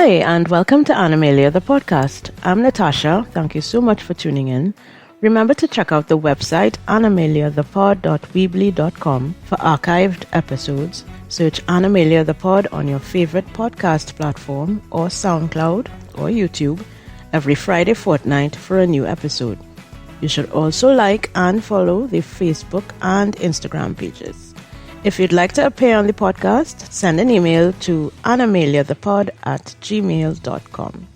Hi, and welcome to Animalia the Podcast. I'm Natasha. Thank you so much for tuning in. Remember to check out the website animaliathepod.weebly.com for archived episodes. Search Animalia the Pod on your favorite podcast platform or SoundCloud or YouTube every Friday fortnight for a new episode. You should also like and follow the Facebook and Instagram pages. If you'd like to appear on the podcast, send an email to animaliathepod@gmail.com.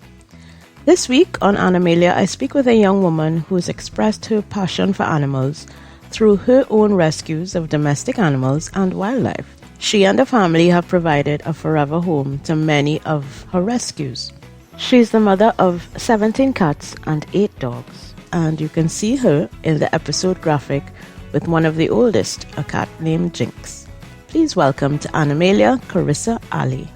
This week on Animalia, I speak with a young woman who has expressed her passion for animals through her own rescues of domestic animals and wildlife. She and her family have provided a forever home to many of her rescues. She's the mother of 17 cats and 8 dogs, and you can see her in the episode graphic with one of the oldest, a cat named Jinx. Please welcome to Animalia, Karissa Ali.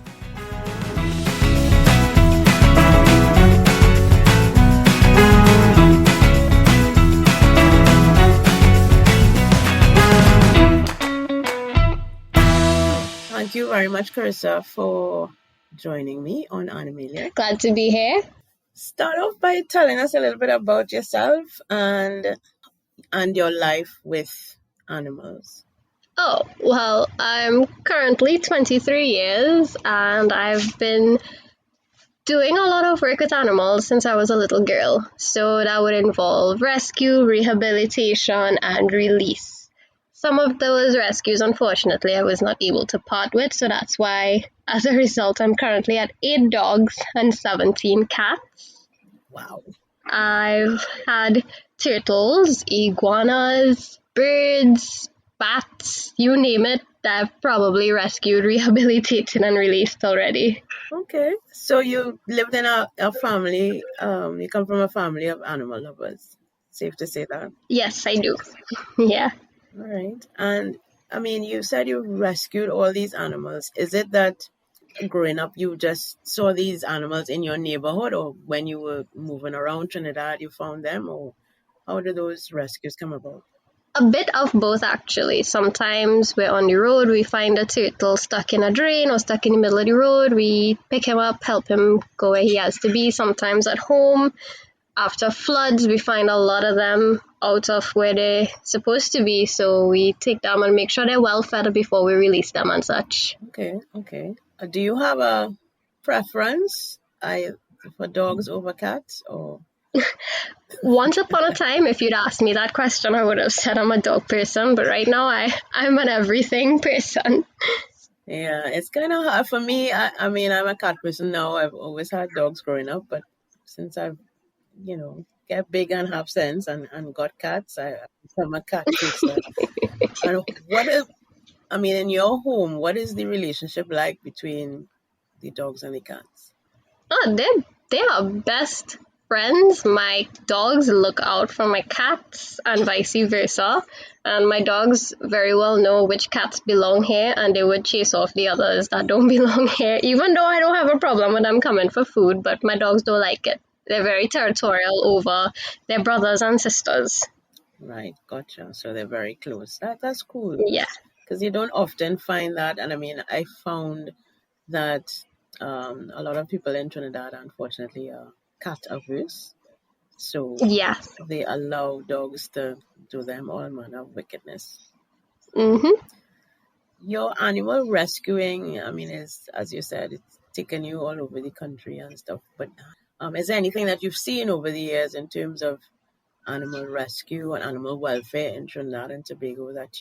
Thank you very much, Karissa, for joining me on Animalia. Glad to be here. Start off by telling us a little bit about yourself and your life with animals. Oh, well, I'm currently 23 years and I've been doing a lot of work with animals since I was a little girl. So that would involve rescue, rehabilitation, and release. Some of those rescues, unfortunately, I was not able to part with, so that's why, as a result, I'm currently at 8 dogs and 17 cats. Wow. I've had turtles, iguanas, birds, bats, you name it, I've probably rescued, rehabilitated, and released already. Okay. So you lived in a family, you come from a family of animal lovers. Safe to say that? Yes, I do. Yeah. All right. And, I mean, you said you rescued all these animals. Is it that growing up you just saw these animals in your neighborhood, or when you were moving around Trinidad you found them, or how did those rescues come about? A bit of both, actually. Sometimes we're on the road, we find a turtle stuck in a drain or stuck in the middle of the road. We pick him up, help him go where he has to be. Sometimes at home, after floods, we find a lot of them out of where they're supposed to be. So we take them and make sure they're well fed before we release them and such. Okay. Do you have a preference for dogs over cats, or? Once upon a time, if you'd asked me that question, I would have said I'm a dog person, but right now I'm an everything person. Yeah, it's kind of hard for me. I mean, I'm a cat person now. I've always had dogs growing up, but since I've, get big and have sense and got cats, I'm a cat person. And in your home, what is the relationship like between the dogs and the cats? Oh, they are best friends. My dogs look out for my cats and vice versa. And my dogs very well know which cats belong here, and they would chase off the others that don't belong here, even though I don't have a problem with them coming for food, but my dogs don't like it. They're very territorial over their brothers and sisters. Right, gotcha. So they're very close. That's cool. Yeah. Because you don't often find that. And I found that a lot of people in Trinidad, unfortunately, are cat averse. So yeah, they allow dogs to do them all manner of wickedness. Mm-hmm. Your animal rescuing, is, as you said, it's taken you all over the country and stuff. But is there anything that you've seen over the years in terms of animal rescue and animal welfare in Trinidad and Tobago that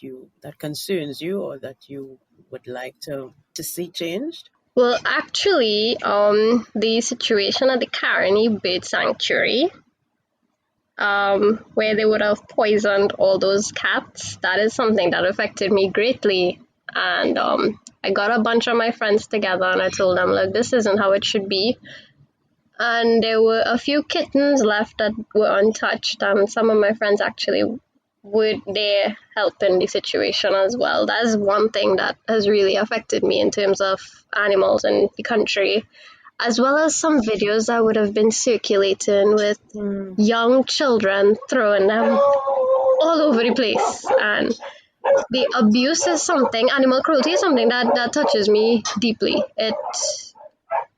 concerns you, or that you would like to see changed? Well, actually, the situation at the Caroni Bird Sanctuary, where they would have poisoned all those cats, that is something that affected me greatly. And I got a bunch of my friends together and I told them, look, this isn't how it should be. And there were a few kittens left that were untouched, and some of my friends actually were there helping the situation as well. That's one thing that has really affected me in terms of animals in the country, as well as some videos that would have been circulating with young children throwing them all over the place. And the abuse is something, animal cruelty is something that touches me deeply.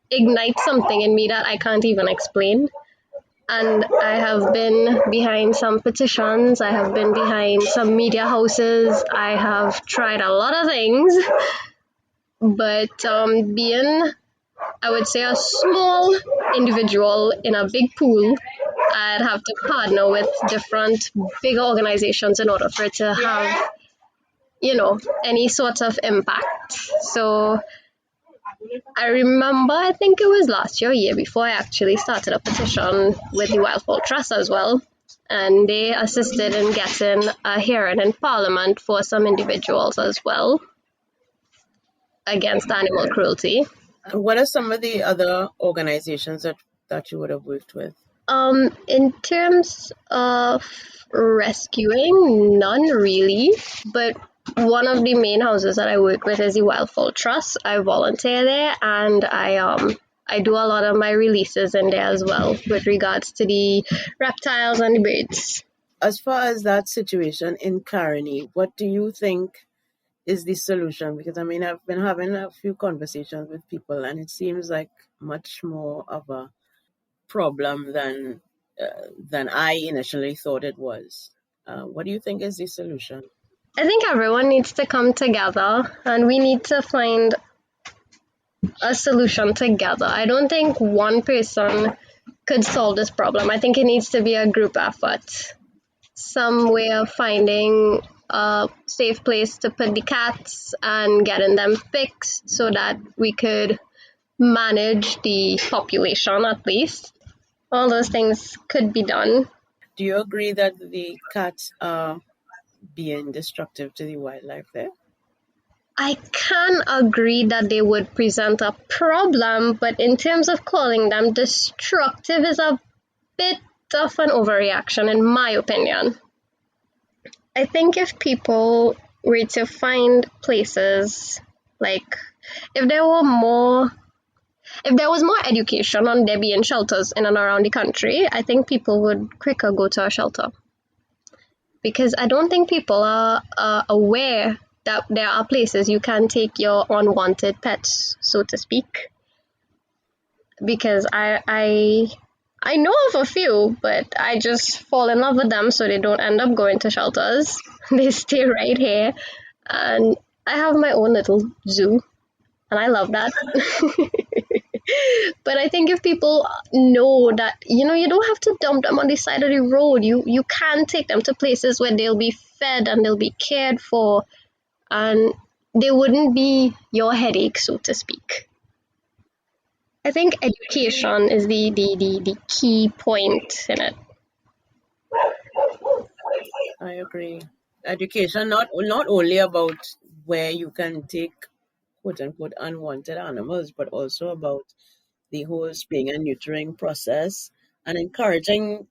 It ignites something in me that I can't even explain. And I have been behind some petitions, I have been behind some media houses, I have tried a lot of things, but being, I would say, a small individual in a big pool, I'd have to partner with different bigger organizations in order for it to have, any sort of impact. So I remember, I think it was last year, year before, I actually started a petition with the Wildfall Trust as well. And they assisted in getting a hearing in Parliament for some individuals as well against animal cruelty. What are some of the other organizations that you would have worked with? In terms of rescuing, none really, but one of the main houses that I work with is the Wildfall Trust. I volunteer there, and I do a lot of my releases in there as well with regards to the reptiles and the birds. As far as that situation in Caroni, what do you think is the solution? Because I've been having a few conversations with people, and it seems like much more of a problem than I initially thought it was. What do you think is the solution? I think everyone needs to come together, and we need to find a solution together. I don't think one person could solve this problem. I think it needs to be a group effort. Some way of finding a safe place to put the cats and getting them fixed so that we could manage the population at least. All those things could be done. Do you agree that the cats are being destructive to the wildlife there? I can agree that they would present a problem, but in terms of calling them destructive is a bit of an overreaction, in my opinion. I think if people were to find places, like if there was more education on there being shelters in and around the country, I think people would quicker go to a shelter. Because I don't think people are aware that there are places you can take your unwanted pets, so to speak. Because I know of a few, but I just fall in love with them, so they don't end up going to shelters. They stay right here. And I have my own little zoo, and I love that. But I think if people know that, you don't have to dump them on the side of the road. You can take them to places where they'll be fed and they'll be cared for, and they wouldn't be your headache, so to speak. I think education is the key point in it. I agree. Education, not only about where you can take quote unquote unwanted animals, but also about the whole spaying and neutering process, and encouraging,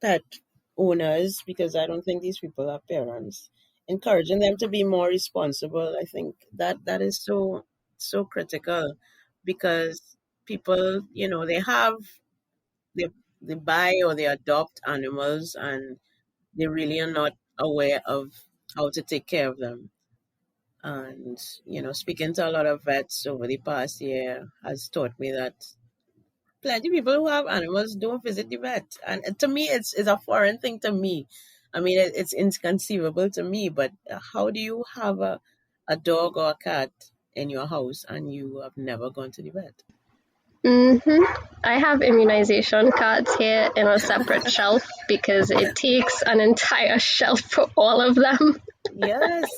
pet owners, because I don't think these people are parents, encouraging them to be more responsible. I think that is so critical, because people, they buy or they adopt animals, and they really are not aware of how to take care of them. And, speaking to a lot of vets over the past year has taught me that plenty of people who have animals don't visit the vet. And to me, it's a foreign thing to me. It's inconceivable to me, but how do you have a dog or a cat in your house and you have never gone to the vet? I have immunization cards here in a separate shelf because it takes an entire shelf for all of them. Yes.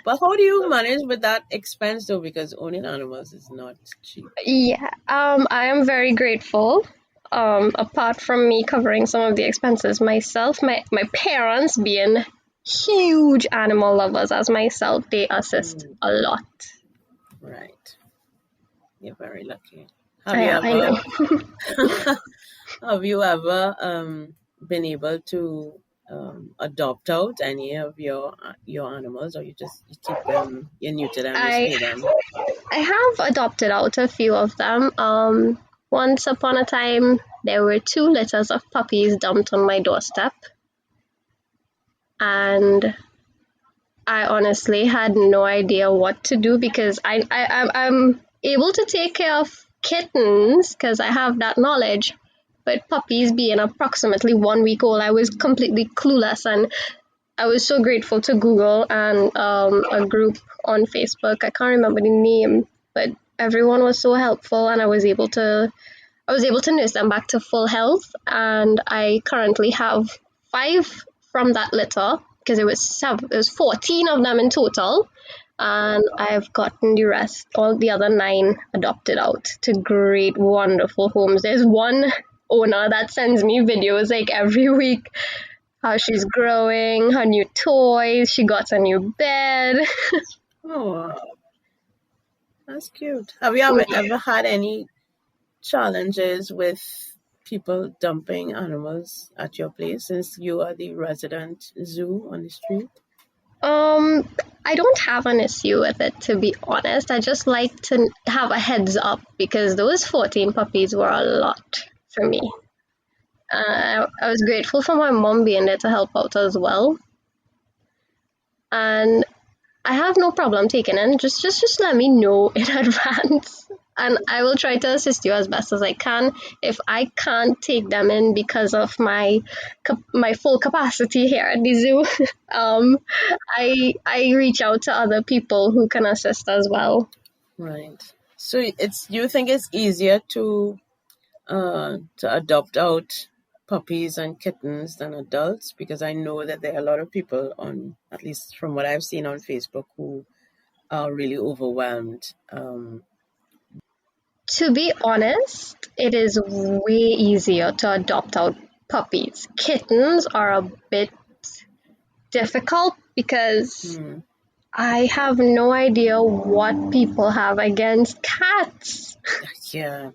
But how do you manage with that expense though? Because owning animals is not cheap. Yeah, I am very grateful. Apart from me covering some of the expenses myself, my parents, being huge animal lovers as myself, they assist a lot. Right. You're very lucky. I know. Have you ever been able to adopt out any of your animals, or you keep them, you're neuter them, you spay them? I have adopted out a few of them. Once upon a time, there were 2 litters of puppies dumped on my doorstep, and I honestly had no idea what to do, because I'm able to take care of kittens, because I have that knowledge. But puppies being approximately 1 week old, I was completely clueless. And I was so grateful to Google and a group on Facebook. I can't remember the name, but everyone was so helpful, and I was able to nurse them back to full health. And I currently have 5 from that litter, because it was 14 of them in total. And I've gotten the rest, all the other 9 adopted out to great, wonderful homes. There's one owner that sends me videos like every week, how she's growing, her new toys, she got a new bed. Oh, that's cute. Have you ever had any challenges with people dumping animals at your place, since you are the resident zoo on the street? I don't have an issue with it, to be honest. I just like to have a heads up, because those 14 puppies were a lot for me. I was grateful for my mom being there to help out as well. And I have no problem taking in. Just let me know in advance, and I will try to assist you as best as I can. If I can't take them in because of my full capacity here at the zoo, I reach out to other people who can assist as well. Right. So you think it's easier to adopt out puppies and kittens than adults? Because I know that there are a lot of people on, at least from what I've seen on Facebook, who are really overwhelmed. To be honest, it is way easier to adopt out puppies. Kittens are a bit difficult, because I have no idea what people have against cats. Yeah.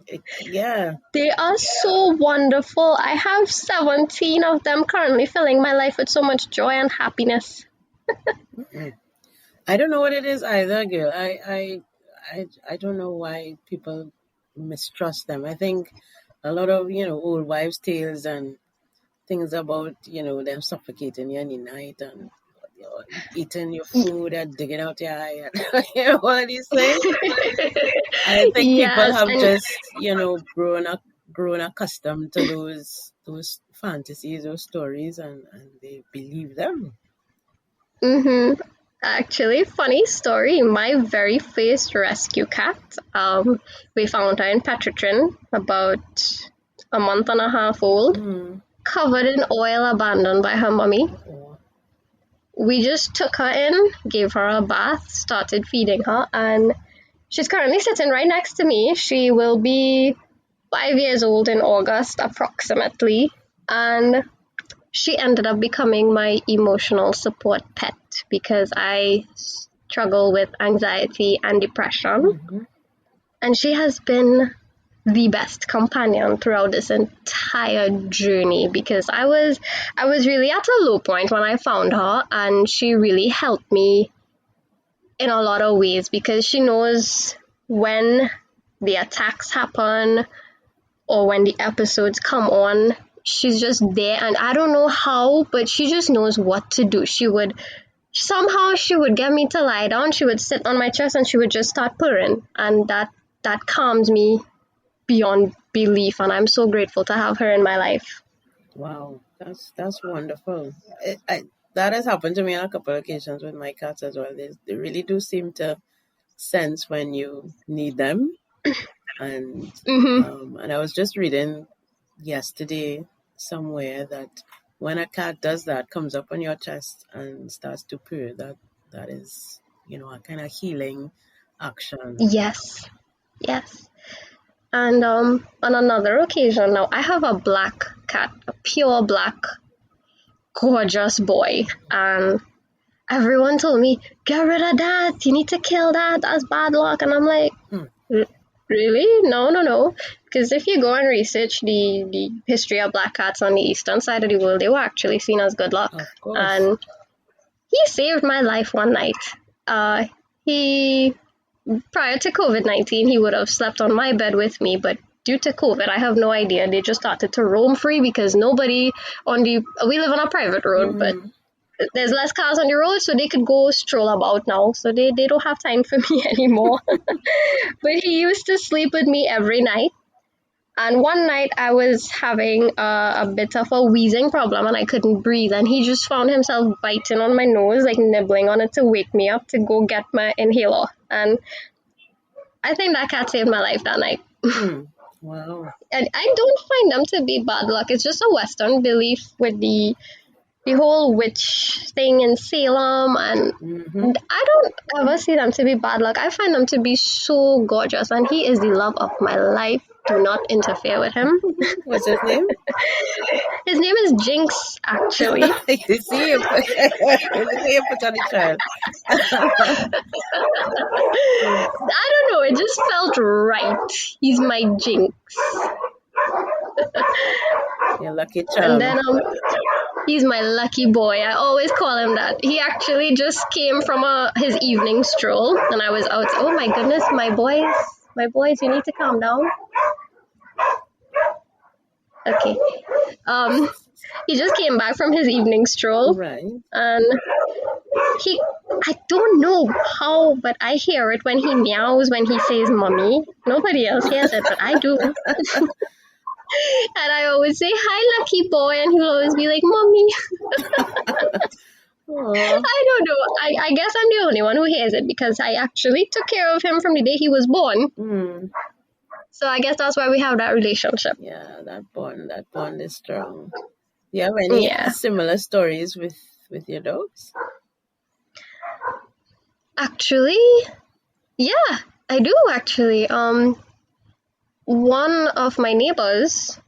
They are so wonderful. I have 17 of them currently, filling my life with so much joy and happiness. I don't know what it is either, girl. I don't know why people mistrust them. I think a lot of, old wives' tales and things about, them suffocating you in the night and eating your food and digging out your eye and all of these things. I think people have just, grown accustomed to those fantasies, those stories, and they believe them. Mm-hmm. Actually, funny story, my very first rescue cat, we found her in Petritrin, about a month and a half old, covered in oil, abandoned by her mummy. We just took her in, gave her a bath, started feeding her, and she's currently sitting right next to me. She will be 5 years old in August, approximately, and she ended up becoming my emotional support pet, because I struggle with anxiety and depression. And she has been the best companion throughout this entire journey, because I was really at a low point when I found her, and she really helped me in a lot of ways, because she knows when the attacks happen or when the episodes come on. She's just there, and I don't know how, but she just knows what to do. She would get me to lie down. She would sit on my chest and she would just start purring, and that calms me beyond belief, and I'm so grateful to have her in my life. Wow, that's wonderful. That has happened to me on a couple of occasions with my cats as well. They really do seem to sense when you need them, and and I was just reading yesterday somewhere that when a cat does that, comes up on your chest and starts to purr, that is, a kind of healing action. Yes. And on another occasion, now I have a black cat, a pure black, gorgeous boy, and everyone told me, get rid of that, you need to kill that, that's bad luck. And I'm like, really? No. Because if you go and research the history of black cats on the eastern side of the world, they were actually seen as good luck. Of course. And he saved my life one night. Prior to COVID-19, he would have slept on my bed with me, but due to COVID, I have no idea. They just started to roam free, because nobody we live on a private road, but there's less cars on the road, so they could go stroll about now. So they don't have time for me anymore. But he used to sleep with me every night. And one night I was having a bit of a wheezing problem and I couldn't breathe. And he just found himself biting on my nose, like nibbling on it to wake me up to go get my inhaler. And I think that cat saved my life that night. Wow. And I don't find them to be bad luck. It's just a Western belief with the whole witch thing in Salem, and I don't ever see them to be bad luck. I find them to be so gorgeous, and he is the love of my life. Do not interfere with him. What's his name? His name is Jinx, actually. You see, you put on the child. I don't know, it just felt right. He's my Jinx. You're lucky child. And then he's my lucky boy. I always call him that. He actually just came from his evening stroll, and I was out. Oh my goodness, my boys, you need to calm down. Okay. He just came back from his evening stroll. Right. And I don't know how, but I hear it when he meows, when he says mommy. Nobody else hears it, but I do. And I always say, hi, lucky boy. And he'll always be like, mommy. I don't know. I guess I'm the only one who hears it because I actually took care of him from the day he was born. So I guess that's why we have that relationship. Yeah, that bond is strong. Do you have any similar stories with your dogs? Actually, yeah, I do actually. One of my neighbors,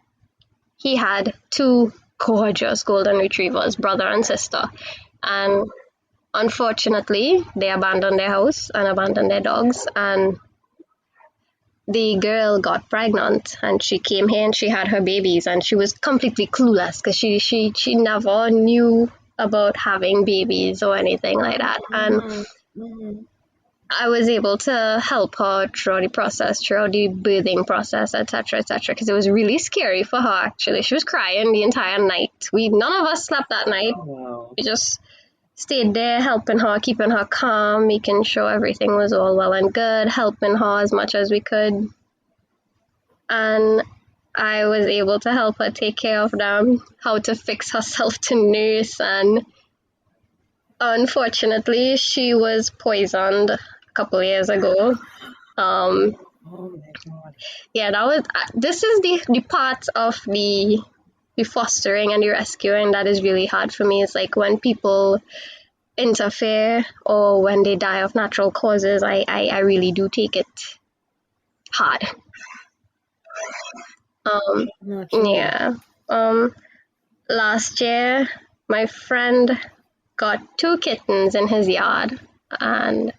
he had 2 gorgeous golden retrievers, brother and sister. And unfortunately, they abandoned their house and abandoned their dogs. And the girl got pregnant and she came here and she had her babies and she was completely clueless because she never knew about having babies or anything like that. And I was able to help her throughout the process, throughout the birthing process, etc., because it was really scary for her, actually. She was crying the entire night. None of us slept that night. Wow. We just stayed there helping her, keeping her calm, making sure everything was all well and good, helping her as much as we could. And I was able to help her take care of them, how to fix herself to nurse, and unfortunately, she was poisoned a couple of years ago. Oh my God. Yeah, this is the part of the fostering and the rescuing that is really hard for me. It's like when people interfere or when they die of natural causes, I really do take it hard. Yeah. Last year, my friend got 2 kittens in his yard, and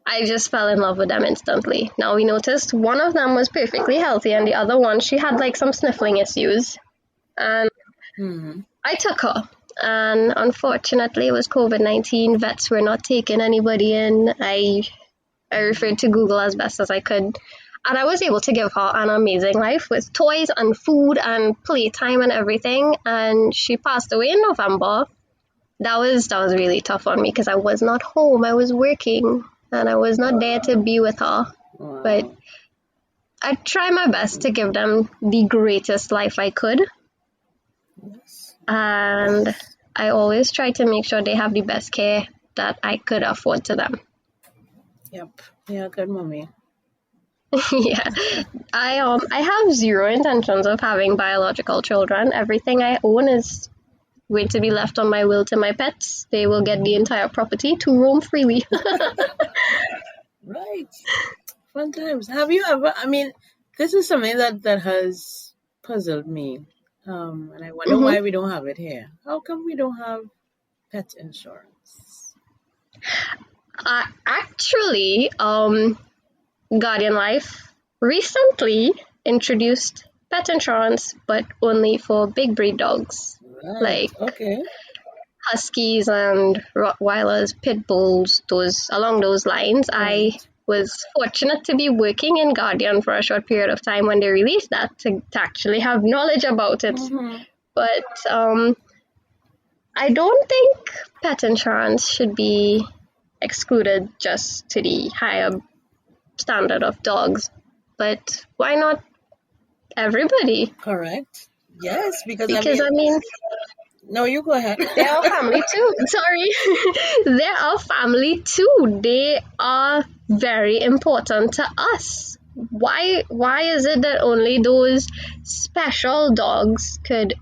I just fell in love with them instantly. Now, we noticed one of them was perfectly healthy, and the other one, she had like some sniffling issues. And I took her, and unfortunately, it was COVID-19. Vets were not taking anybody in. I referred to Google as best as I could. And I was able to give her an amazing life with toys and food and playtime and everything. And she passed away in November. That was really tough on me because I was not home. I was working and I was not there to be with her. Wow. But I try my best to give them the greatest life I could. Yes. And I always try to make sure they have the best care that I could afford to them. Yep. Yeah, good mommy. Yeah, I have zero intentions of having biological children. Everything I own is going to be left on my will to my pets. They will get the entire property to roam freely. Right. Fun times. Have you ever, this is something that has puzzled me. And I wonder why we don't have it here. How come we don't have pet insurance? Actually, Guardian Life recently introduced pet insurance, but only for big breed dogs, like Huskies and Rottweilers, Pit Bulls, along those lines. I was fortunate to be working in Guardian for a short period of time when they released that to actually have knowledge about it. But I don't think pet insurance should be excluded just to the higher standard of dogs, but why not everybody? Correct. Yes, because I Because mean, I mean, no, you go ahead. they are family too. Sorry, they are family too. They are very important to us. Why is it that only those special dogs could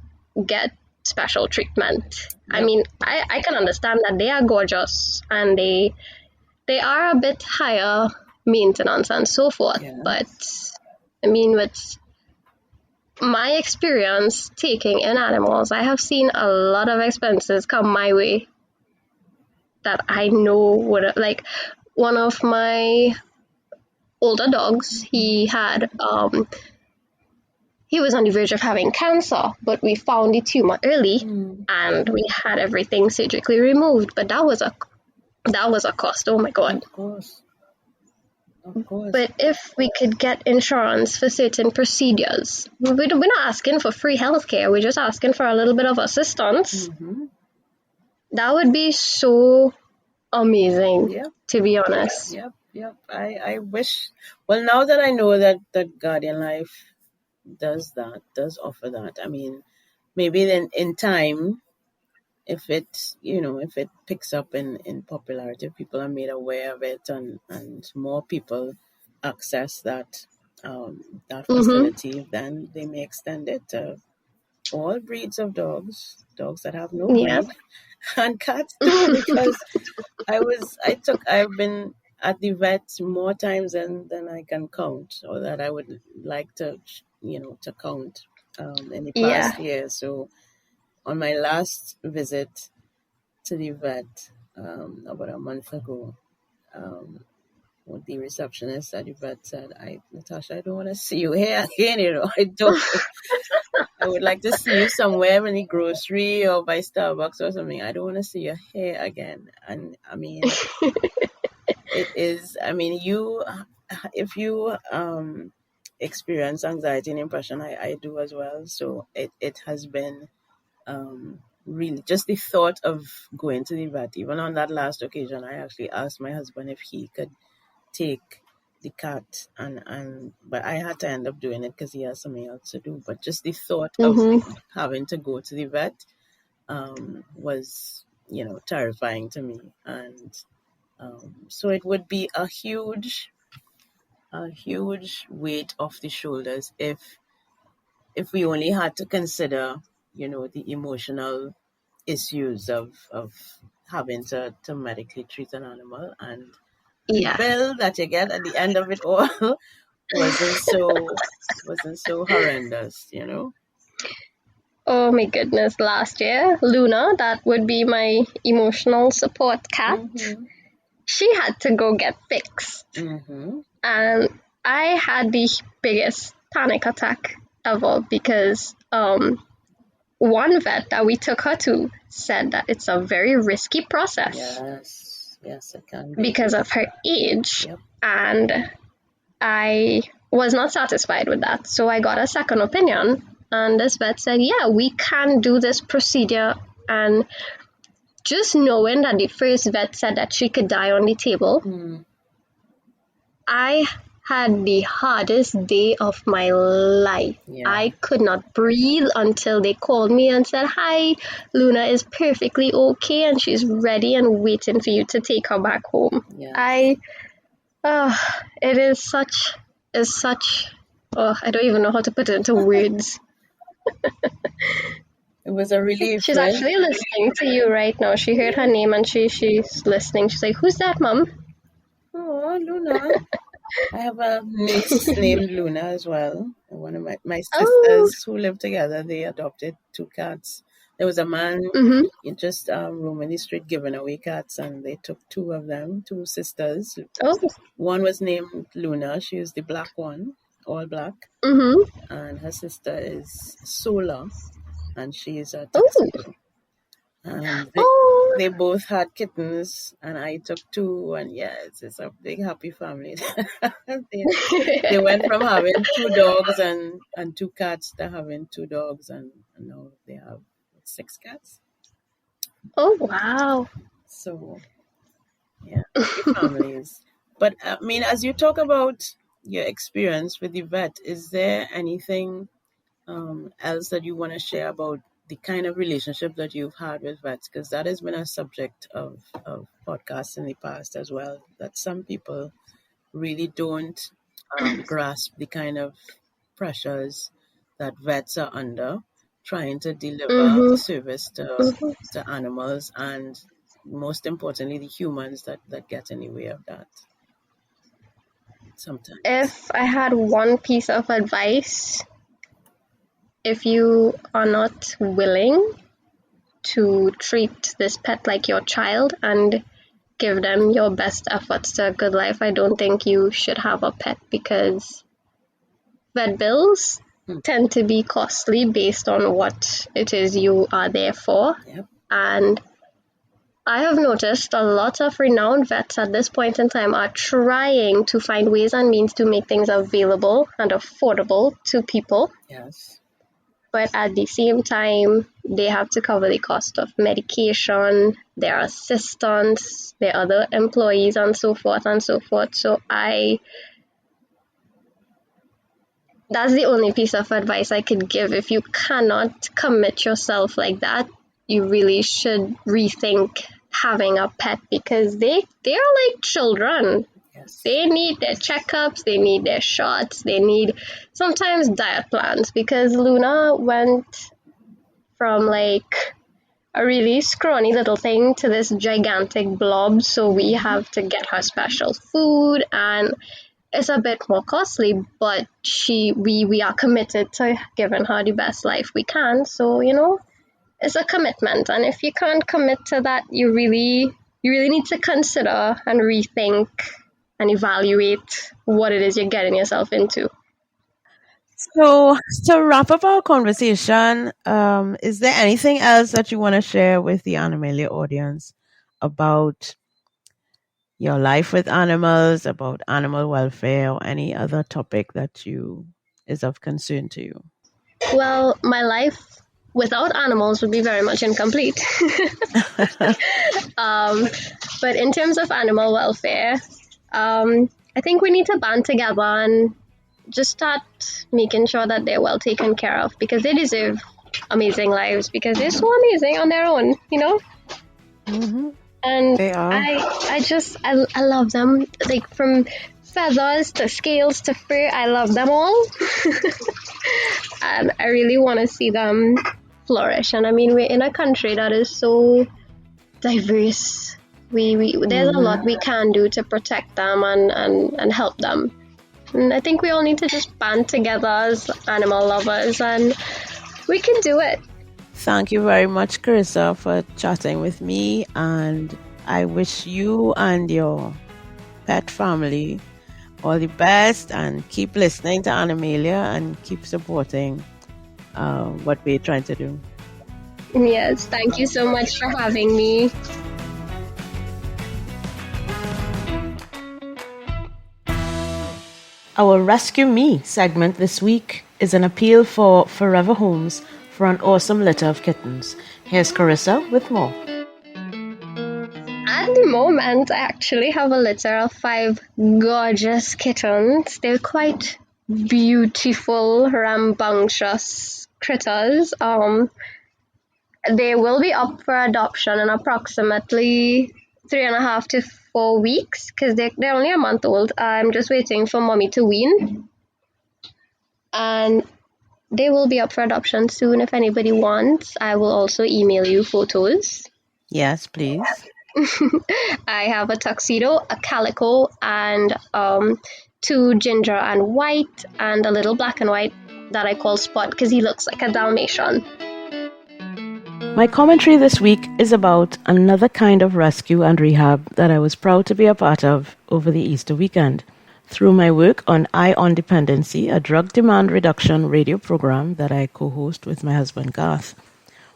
get special treatment? I Yep. mean, I can understand that they are gorgeous and they are a bit higher maintenance and so forth. Yeah. But I mean, with my experience taking in animals, I have seen a lot of expenses come my way that I know would, like, one of my older dogs, he was on the verge of having cancer, but we found the tumor early and we had everything surgically removed. But that was a cost. Oh my God. Of course. Of course. But if we could get insurance for certain procedures, we're not asking for free healthcare. We're just asking for a little bit of assistance. That would be so amazing, Yep. to be honest. Yep. I wish. Well, now that I know that Guardian Life does offer that. I mean, maybe then in time, if it picks up in popularity, if people are made aware of it, and more people access that facility, then they may extend it to all breeds of dogs that have no Yeah. breed, and cats too, because I've been at the vet more times than I can count, or that I would like to count in the Yeah. past year. So on my last visit to the vet about a month ago, what the receptionist at the vet said, Natasha, I don't want to see you here again, I don't. I would like to see you somewhere in the grocery or by Starbucks or something. I don't want to see your hair again. And I mean, it is, I mean, if you experience anxiety and depression, I do as well. So it has been really just the thought of going to the vet. Even on that last occasion, I actually asked my husband if he could take the cat, but I had to end up doing it because he has something else to do. But just the thought of having to go to the vet was terrifying to me, and so it would be a huge weight off the shoulders if we only had to consider the emotional issues of having to medically treat an animal, and the Yeah. bill that you get at the end of it all wasn't so horrendous. Oh my goodness, last year, Luna, that would be my emotional support cat, she had to go get fixed. And I had the biggest panic attack ever because one vet that we took her to said that it's a very risky process. Yes, it can be. Because of her age. Yep. And I was not satisfied with that. So I got a second opinion. And this vet said, yeah, we can do this procedure. And just knowing that the first vet said that she could die on the table, I had the hardest day of my life. Yeah. I could not breathe until they called me and said, hi, Luna is perfectly okay and she's ready and waiting for you to take her back home. Yeah. It is such, I don't even know how to put it into words. It was a relief. She's actually listening to you right now. She heard her name and she's listening. She's like, who's that, Mom? Oh, Luna. I have a niece named Luna as well. One of my sisters who live together, they adopted 2 cats. There was a man just roaming the street giving away cats, and they took 2 of them, 2 sisters. One was named Luna. She was the black one, all black. And her sister is Sola, and she is a tuxedo. And they both had kittens, and I took 2, and it's a big happy family. they went from having 2 dogs and 2 cats to having 2 dogs, and now they have 6 cats. Oh, wow. So, yeah, happy families. But I mean, as you talk about your experience with the vet, is there anything else that you want to share about the kind of relationship that you've had with vets? Because that has been a subject of podcasts in the past as well, that some people really don't grasp the kind of pressures that vets are under trying to deliver Mm-hmm. service Mm-hmm. to animals, and most importantly the humans that get in the way of that sometimes. If I had one piece of advice, if you are not willing to treat this pet like your child and give them your best efforts to a good life, I don't think you should have a pet, because vet bills Hmm. tend to be costly based on what it is you are there for. Yep. And I have noticed a lot of renowned vets at this point in time are trying to find ways and means to make things available and affordable to people. Yes. But at the same time, they have to cover the cost of medication, their assistants, their other employees, and so forth and so forth. So that's the only piece of advice I could give. If you cannot commit yourself like that, you really should rethink having a pet, because they are like children. Yes. They need their checkups, they need their shots, they need sometimes diet plans, because Luna went from like a really scrawny little thing to this gigantic blob, so we have to get her special food, and it's a bit more costly, but we are committed to giving her the best life we can. So, it's a commitment, and if you can't commit to that, you really need to consider and rethink and evaluate what it is you're getting yourself into. So to wrap up our conversation, is there anything else that you want to share with the Animalia audience about your life with animals, about animal welfare, or any other topic that is of concern to you? Well, my life without animals would be very much incomplete. But in terms of animal welfare, I think we need to band together and just start making sure that they're well taken care of, because they deserve amazing lives, because they're so amazing on their own, Mm-hmm. And They are. I love them, like from feathers to scales to fur. I love them all. And I really want to see them flourish. And I mean, we're in a country that is so diverse. There's a lot we can do to protect them and help them. And I think we all need to just band together as animal lovers, and we can do it. Thank you very much, Karissa, for chatting with me, and I wish you and your pet family all the best, and keep listening to Animalia and keep supporting what we're trying to do. Yes, thank you so much for having me. Our Rescue Me segment this week is an appeal for forever homes for an awesome litter of kittens. Here's Karissa with more. At the moment, I actually have a litter of 5 gorgeous kittens. They're quite beautiful, rambunctious critters. They will be up for adoption in approximately 3.5 to 4 weeks, because they're only a month old. I'm just waiting for mommy to wean. And they will be up for adoption soon. If anybody wants, I will also email you photos. Yes, please. I have a tuxedo, a calico, and 2 ginger and white, and a little black and white that I call Spot, because he looks like a Dalmatian. My commentary this week is about another kind of rescue and rehab that I was proud to be a part of over the Easter weekend. Through my work on Eye on Dependency, a drug demand reduction radio program that I co-host with my husband Garth,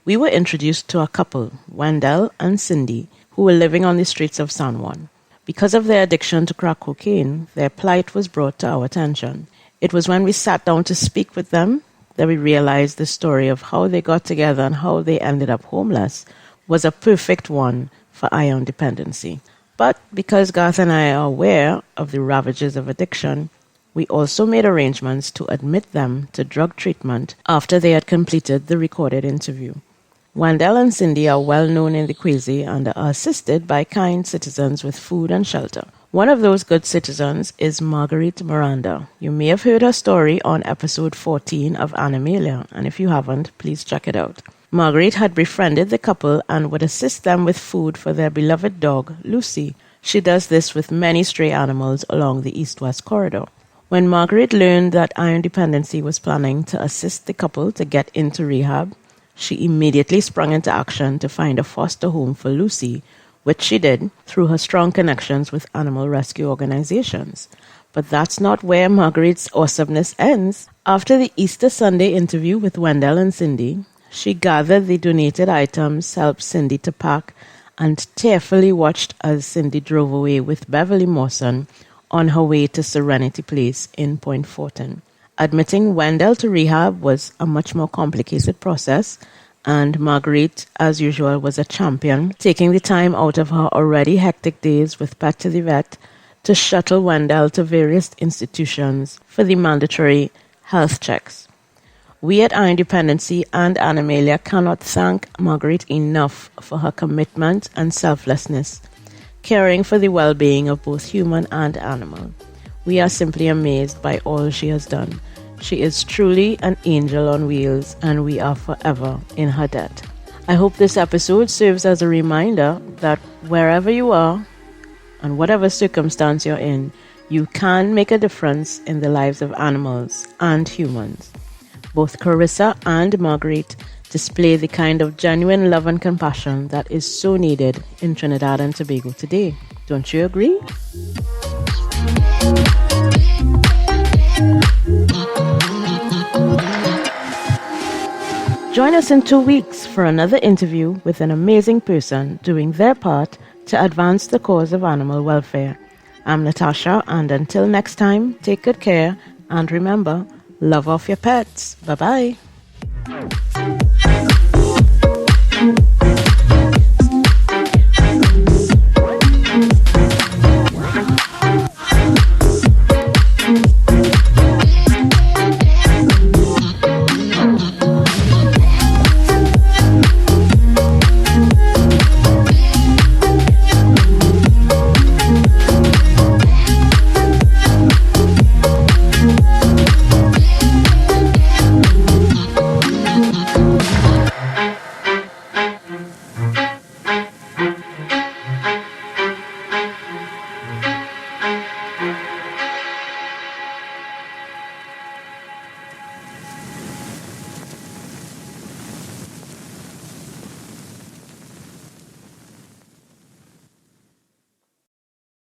we were introduced to a couple, Wendell and Cindy, who were living on the streets of San Juan. Because of their addiction to crack cocaine, their plight was brought to our attention. It was when we sat down to speak with them that we realized the story of how they got together and how they ended up homeless was a perfect one for iron dependency. But because Garth and I are aware of the ravages of addiction, we also made arrangements to admit them to drug treatment after they had completed the recorded interview. Wendell and Cindy are well known in the Quasi and are assisted by kind citizens with food and shelter. One of those good citizens is Marguerite Miranda. You may have heard her story on episode 14 of Animalia, and if you haven't, please check it out. Marguerite had befriended the couple and would assist them with food for their beloved dog, Lucy. She does this with many stray animals along the east-west corridor. When Marguerite learned that Iron Dependency was planning to assist the couple to get into rehab, she immediately sprung into action to find a foster home for Lucy, which she did through her strong connections with animal rescue organizations. But that's not where Marguerite's awesomeness ends. After the Easter Sunday interview with Wendell and Cindy, she gathered the donated items, helped Cindy to pack, and tearfully watched as Cindy drove away with Beverly Mawson on her way to Serenity Place in Point Fortin. Admitting Wendell to rehab was a much more complicated process, and Marguerite, as usual, was a champion, taking the time out of her already hectic days with Pet to the Vet to shuttle Wendell to various institutions for the mandatory health checks. We at Iron Dependency and Animalia cannot thank Marguerite enough for her commitment and selflessness, caring for the well-being of both human and animal. We are simply amazed by all she has done. She is truly an angel on wheels, and we are forever in her debt. I hope this episode serves as a reminder that wherever you are and whatever circumstance you're in, you can make a difference in the lives of animals and humans. Both Karissa and Marguerite display the kind of genuine love and compassion that is so needed in Trinidad and Tobago today. Don't you agree? Join us in 2 weeks for another interview with an amazing person doing their part to advance the cause of animal welfare. I'm Natasha, and until next time, take good care, and remember, love off your pets. Bye-bye.